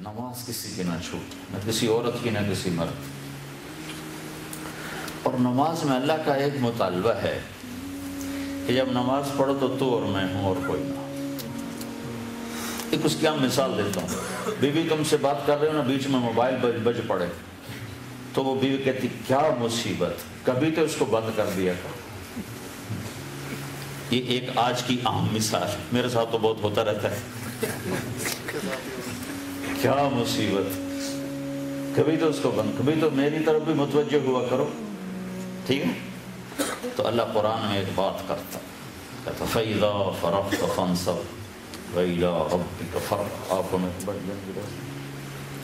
نماز کسی کی نہ چھوٹے، نہ کسی عورت کی، نہ کسی مرد۔ اور نماز میں اللہ کا ایک مطالبہ ہے کہ جب نماز پڑھو تو اور میں ہوں اور کوئی نہ۔ ایک اس کی مثال دیتا ہوں، بیوی تم سے بات کر رہے ہو نا، بیچ میں موبائل بج پڑے تو وہ بیوی کہتی کیا مصیبت، کبھی تو اس کو بند کر دیا کرو۔ یہ ایک آج کی عام مثال، میرے ساتھ تو بہت ہوتا رہتا ہے، کیا مصیبت، کبھی تو اس کو بند، کبھی تو میری طرف بھی متوجہ ہوا کرو، ٹھیک ہے؟ تو اللہ قرآن میں ایک بات کرتا کہتا فَإِذَا فَرَغْتَ فَانْصَبْ وَإِلَىٰ رَبِّكَ فَارْغَب۔ آپ کو میں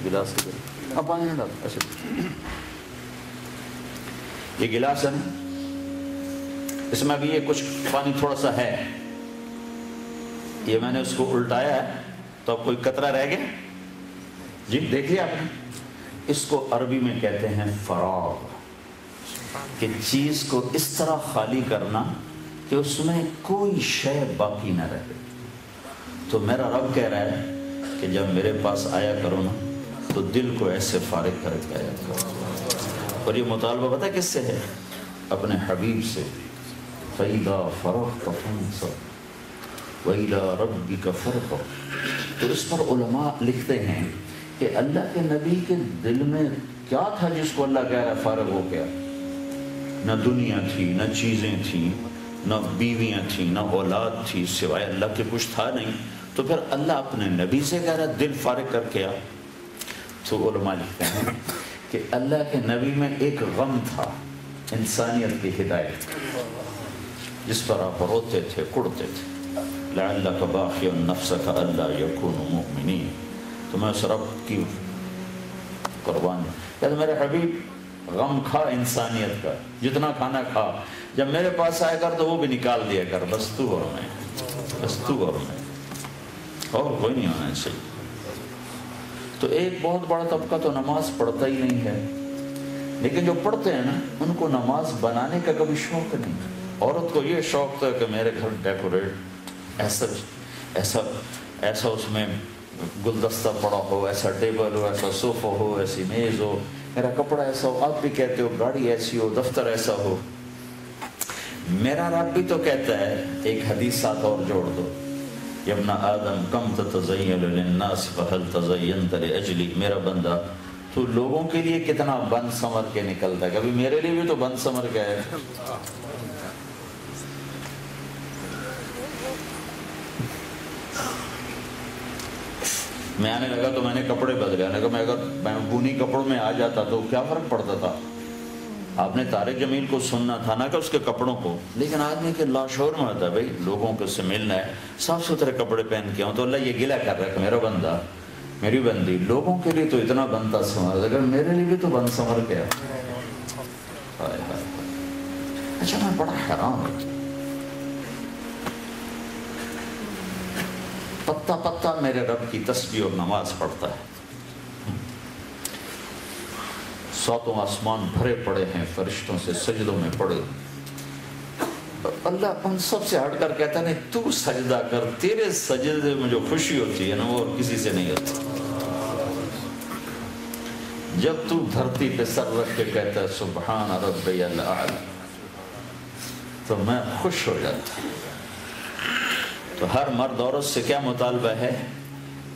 گلاس پانی نہ ڈال، اچھا یہ گلاس ہے نا، اس میں ابھی یہ کچھ پانی تھوڑا سا ہے، یہ میں نے اس کو الٹایا ہے تو اب کوئی قطرہ رہ گیا جی، دیکھ لیا آپ نے؟ اس کو عربی میں کہتے ہیں فراغ، کہ چیز کو اس طرح خالی کرنا کہ اس میں کوئی شے باقی نہ رہے۔ تو میرا رب کہہ رہا ہے کہ جب میرے پاس آیا کرو نا تو دل کو ایسے فارغ کر کے آیا کرو۔ اور یہ مطالبہ پتہ کس سے ہے؟ اپنے حبیب سے، فَإِذَا فَرَغْتَ فَانْصَبْ وَإِلَىٰ رَبِّكَ فَارْغَب۔ تو اس پر علماء لکھتے ہیں کہ اللہ کے نبی کے دل میں کیا تھا جس کو اللہ کہہ رہا ہے فارغ ہو گیا؟ نہ دنیا تھی، نہ چیزیں تھیں، نہ بیویاں تھیں، نہ اولاد تھی، سوائے اللہ کے کچھ تھا نہیں۔ تو پھر اللہ اپنے نبی سے کہہ رہا ہے دل فارغ کر کے آ۔ تو علماء لکھتے ہیں کہ اللہ کے نبی میں ایک غم تھا انسانیت کی ہدایت، جس پر آپ روتے تھے، کڑتے تھے، لعلک باخع نفسک الا یکونوا مؤمنین۔ تو میں اس رب کی قربان کہتا میرے حبیب غم کھا انسانیت کا، جتنا کھانا کھا، جب میرے پاس آیا کر تو وہ بھی نکال دیا کر، بس تو اور میں، بس تو اور میں، اور کوئی نہیں ہونا چاہیے۔ تو ایک بہت بڑا طبقہ تو نماز پڑھتا ہی نہیں ہے، لیکن جو پڑھتے ہیں نا ان کو نماز بنانے کا کبھی شوق نہیں۔ عورت کو یہ شوق تھا کہ میرے گھر ڈیکوریٹ ایسا اس میں گلدستہ پڑا ہو، ایسا ٹیبل ہو، ایسا صوفہ ہو، ایسی میز ہو، میرا کپڑا ایسا ہو، آپ بھی کہتے ہو گاڑی ایسی ہو، دفتر ایسا ہو۔ میرا رب بھی تو کہتا ہے، ایک حدیث ساتھ اور جوڑ دو، یا ابن آدم کم تتزین للناس فہل تزینت لاجلی، میرا بندہ تو لوگوں کے لیے کتنا بند سمر کے نکلتا ہے، کبھی میرے لیے بھی تو بند سمر کے ہے۔ میں آنے لگا تو میں نے کپڑے بدلے، اگر میں بونی کپڑوں میں آ جاتا تو کیا فرق پڑتا تھا؟ آپ نے طارق جمیل کو سننا تھا نا کہ اس کے کپڑوں کو، لیکن آدمی کے لاشعور میں آتا ہے بھائی لوگوں کو سے ملنا ہے، صاف ستھرے کپڑے پہن کے ہوں، تو اللہ یہ گلہ کر رہا ہے کہ میرا بندہ، میری بندی لوگوں کے لیے تو اتنا بنتا سمر، اگر میرے لیے بھی تو بند سمر گیا۔ اچھا میں بڑا حیران ہوتا، پتا پتا میرے رب کی تسبیح اور نماز پڑھتا ہے، ساتوں آسمان بھرے پڑے ہیں فرشتوں سے، سجدوں میں پڑے، اللہ ان سب سے ہٹ کر کہتا ہے نہیں تو سجدہ کر، تیرے سجدے میں جو خوشی ہوتی ہے نا وہ اور کسی سے نہیں ہوتی۔ جب تو دھرتی پہ سر رکھ کے کہتا ہے سبحان ربی الاعلی، تو میں خوش ہو جاتا ہوں۔ تو ہر مرد عورت سے کیا مطالبہ ہے؟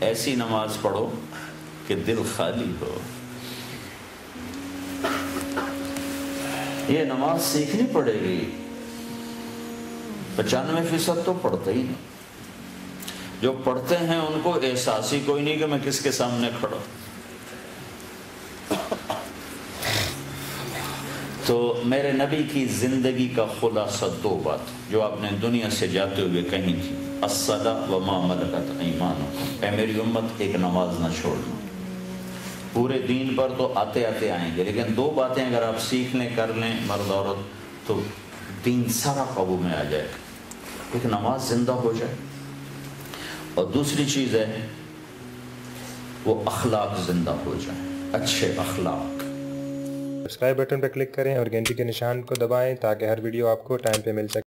ایسی نماز پڑھو کہ دل خالی ہو۔ یہ نماز سیکھنی پڑے گی، 95% تو پڑھتے ہی نہیں، جو پڑھتے ہیں ان کو احساس ہی کوئی نہیں کہ میں کس کے سامنے کھڑا۔ تو میرے نبی کی زندگی کا خلاصہ دو بات جو آپ نے دنیا سے جاتے ہوئے کہیں تھی، الصلاۃ وما ملکت ایمانکم، اے میری امت ایک نماز نہ چھوڑنا۔ پورے دین پر تو آتے آتے آئیں گے، لیکن دو باتیں اگر آپ سیکھ لیں، کر لیں مرد عورت، تو دین سارا قابو میں آ جائے گا، ایک نماز زندہ ہو جائے، اور دوسری چیز ہے وہ اخلاق زندہ ہو جائیں، اچھے اخلاق۔ سبسکرائب بٹن پر کلک کریں اور گھنٹی کے نشان کو دبائیں تاکہ ہر ویڈیو آپ کو ٹائم پہ مل سکے۔